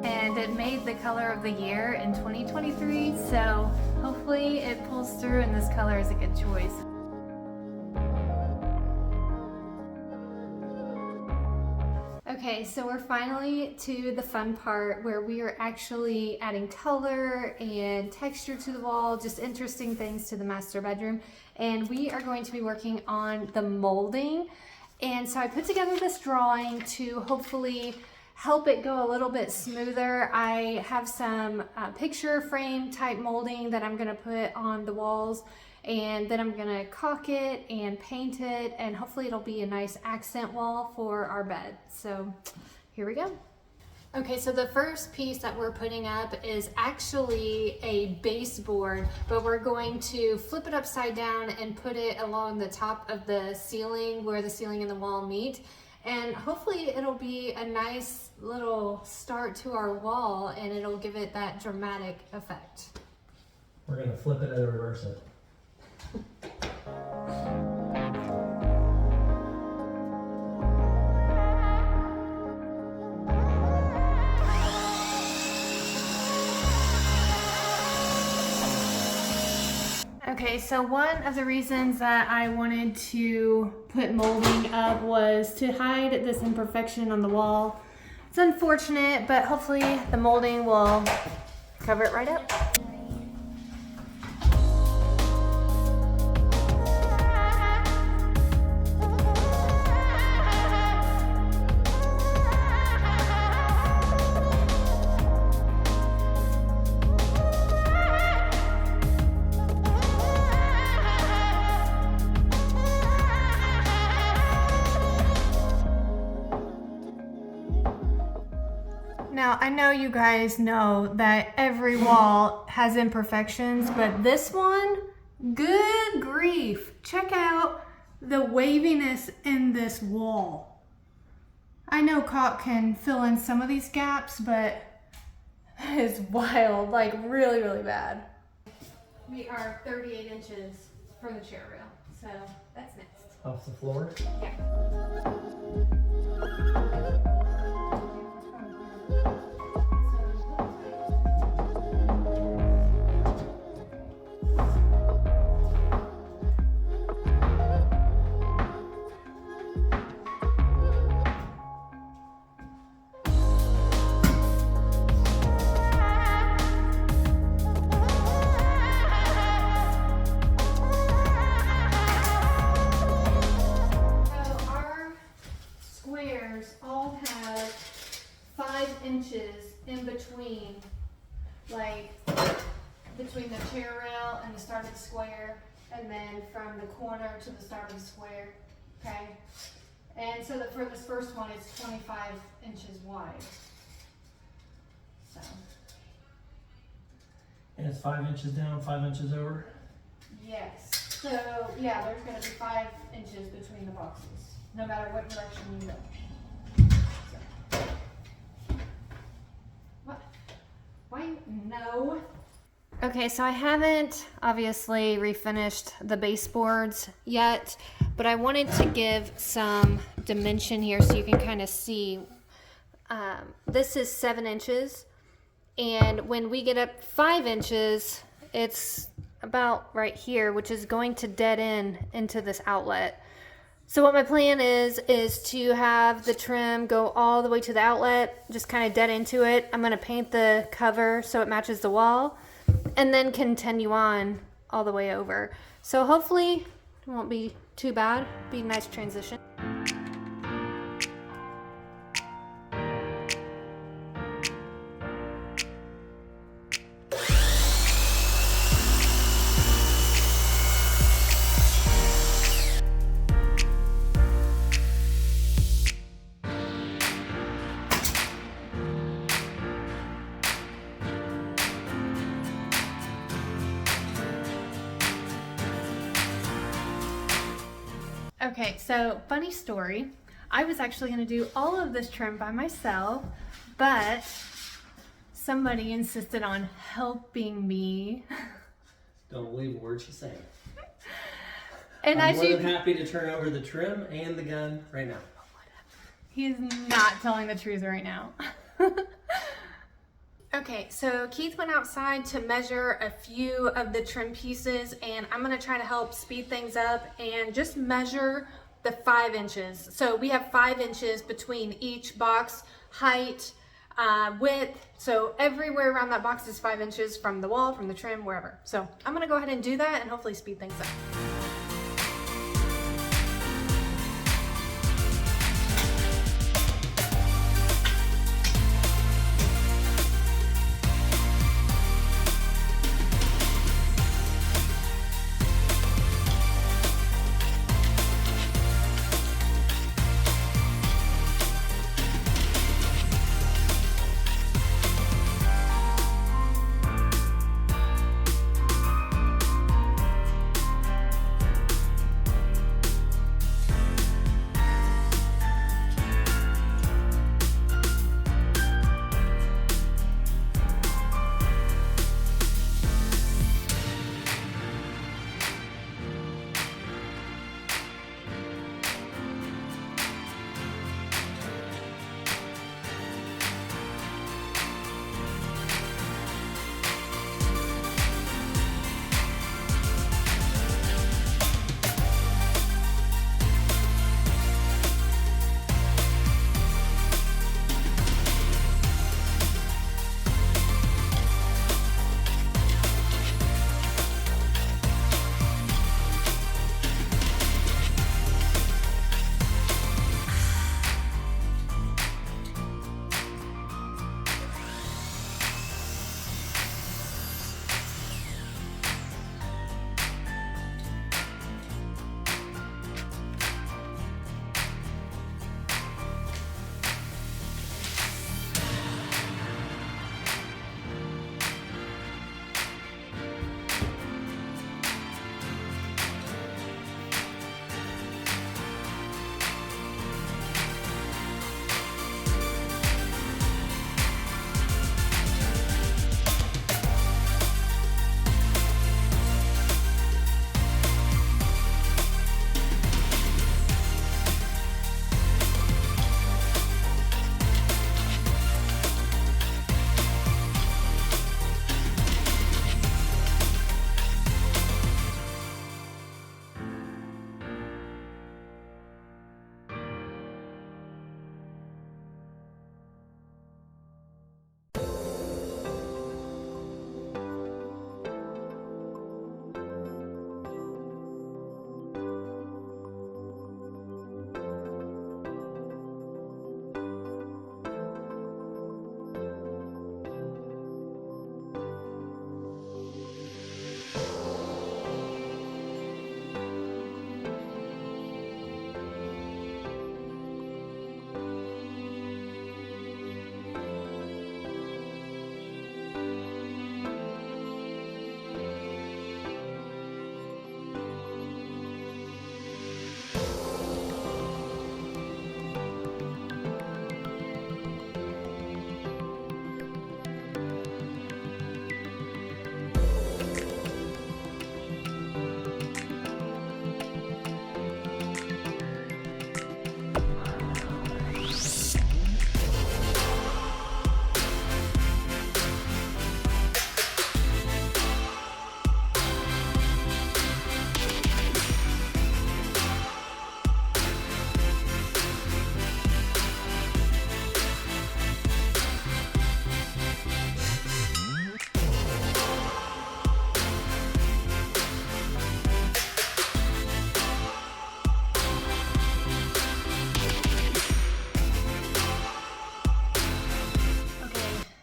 and it made the color of the year in 2023, so hopefully it pulls through and this color is a good choice. Okay, so we're finally to the fun part where we are actually adding color and texture to the wall, just interesting things to the master bedroom. And we are going to be working on the molding. And so I put together this drawing to hopefully help it go a little bit smoother. I have some picture frame type molding that I'm gonna put on the walls, and then I'm gonna caulk it and paint it, and hopefully it'll be a nice accent wall for our bed. So here we go. Okay, so the first piece that we're putting up is actually a baseboard, but we're going to flip it upside down and put it along the top of the ceiling where the ceiling and the wall meet. And hopefully it'll be a nice little start to our wall, and it'll give it that dramatic effect. We're gonna flip it and reverse it. Okay, so one of the reasons that I wanted to put molding up was to hide this imperfection on the wall. It's unfortunate, but hopefully the molding will cover it right up. Now, I know you guys know that every wall has imperfections, but this one, good grief. Check out the waviness in this wall. I know caulk can fill in some of these gaps, but that is wild, like really, really bad. We are 38 inches from the chair rail, so that's next. Off the floor? Yeah. All have 5 inches in between, like between the chair rail and the start of the square, and then from the corner to the start of the square. Okay, and so for this first one, it's 25 inches wide. So, and it's 5 inches down, 5 inches over? Yes. So yeah, there's going to be 5 inches between the boxes, no matter what direction you go. What? Why? No. Okay, so I haven't obviously refinished the baseboards yet, but I wanted to give some dimension here so you can kind of see. This is 7 inches, and when we get up 5 inches, it's about right here, which is going to dead end into this outlet. So what my plan is to have the trim go all the way to the outlet, just kind of dead into it. I'm going to paint the cover so it matches the wall, and then continue on all the way over. So hopefully it won't be too bad. Be a nice transition. Okay, so funny story. I was actually going to do all of this trim by myself, but somebody insisted on helping me. Don't believe a word she's saying. And I'm more than happy to turn over the trim and the gun right now. He is not telling the truth right now. Okay, so Keith went outside to measure a few of the trim pieces, and I'm gonna try to help speed things up and just measure the 5 inches. So we have 5 inches between each box, height, width. So everywhere around that box is 5 inches from the wall, from the trim, wherever. So I'm gonna go ahead and do that and hopefully speed things up.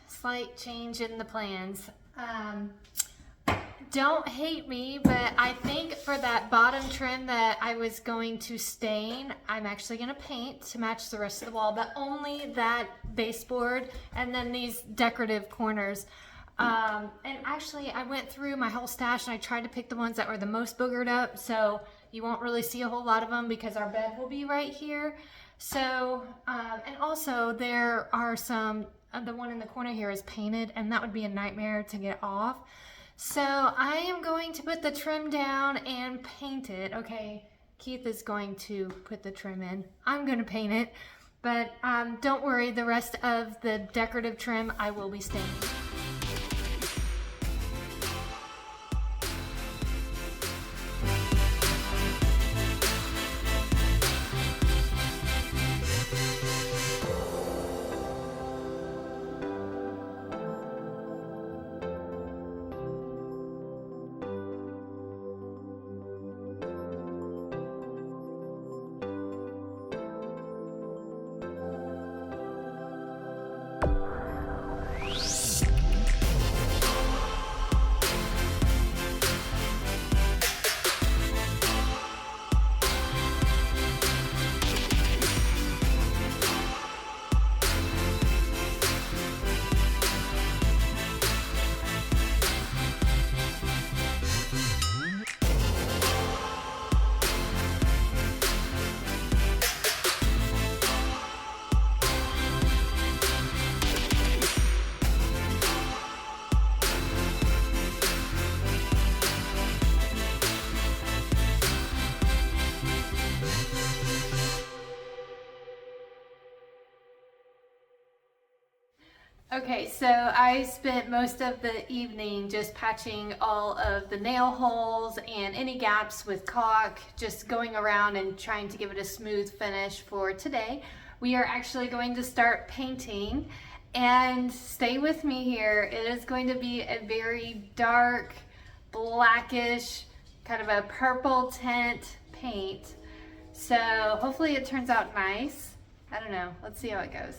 Slight change in the plans. Don't hate me, but I think for that bottom trim that I was going to stain, I'm actually going to paint to match the rest of the wall, but only that baseboard and then these decorative corners. And actually I went through my whole stash and I tried to pick the ones that were the most boogered up, so you won't really see a whole lot of them because our bed will be right here. So, and also there are some, the one in the corner here is painted and that would be a nightmare to get off. So I am going to put the trim down and paint it. Okay, Keith is going to put the trim in. I'm going to paint it, but don't worry, the rest of the decorative trim I will be staining. Okay, so I spent most of the evening just patching all of the nail holes and any gaps with caulk, just going around and trying to give it a smooth finish for today. We are actually going to start painting, and stay with me here. It is going to be a very dark, blackish, kind of a purple tint paint. So hopefully it turns out nice. I don't know, let's see how it goes.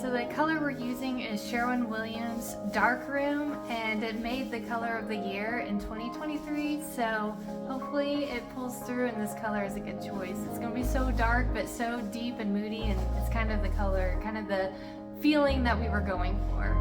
So the color we're using is Sherwin-Williams Dark Room, and it made the color of the year in 2023, so hopefully it pulls through and this color is a good choice. It's going to be so dark but so deep and moody, and it's kind of the color, kind of the feeling that we were going for.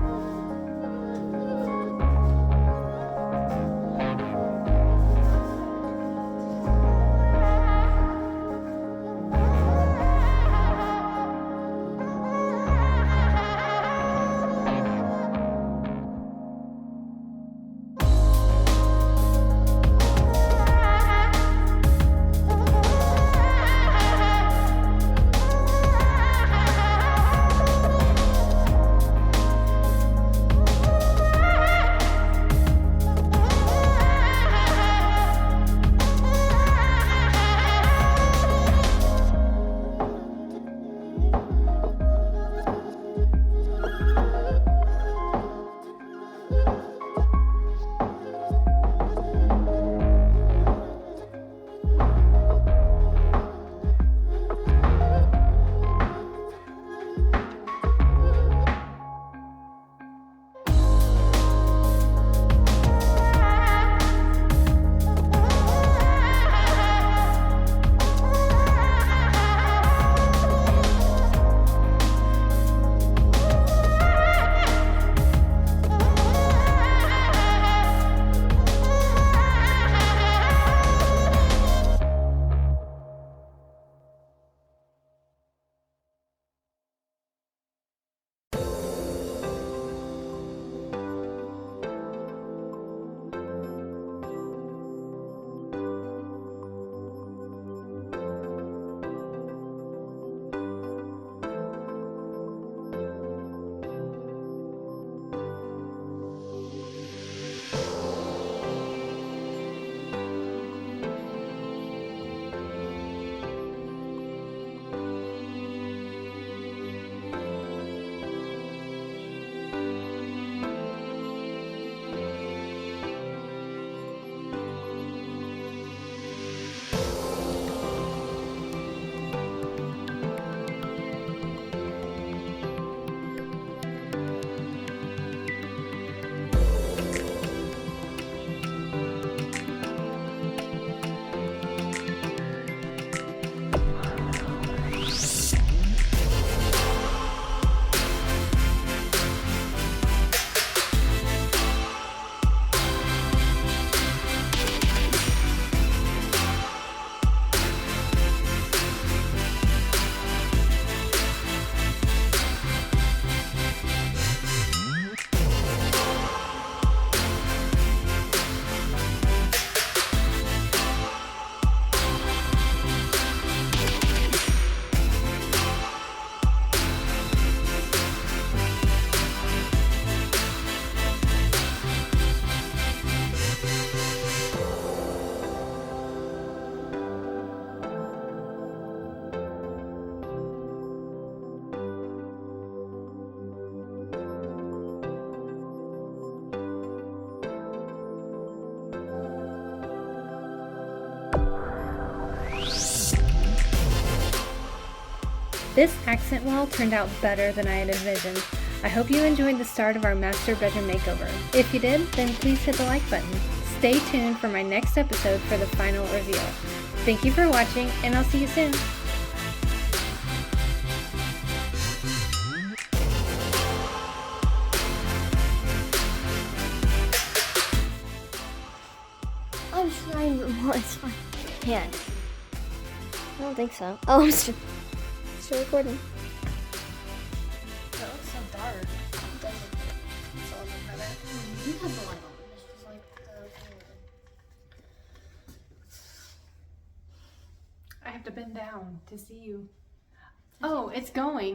This accent wall turned out better than I had envisioned. I hope you enjoyed the start of our master bedroom makeover. If you did, then please hit the like button. Stay tuned for my next episode for the final reveal. Thank you for watching, and I'll see you soon. I'm trying to more. It's fine. Yeah. I don't think so. Oh, I'm still recording. That looks so dark. It doesn't. It's all better. You have the light on. I have to bend down to see you. Oh, it's going.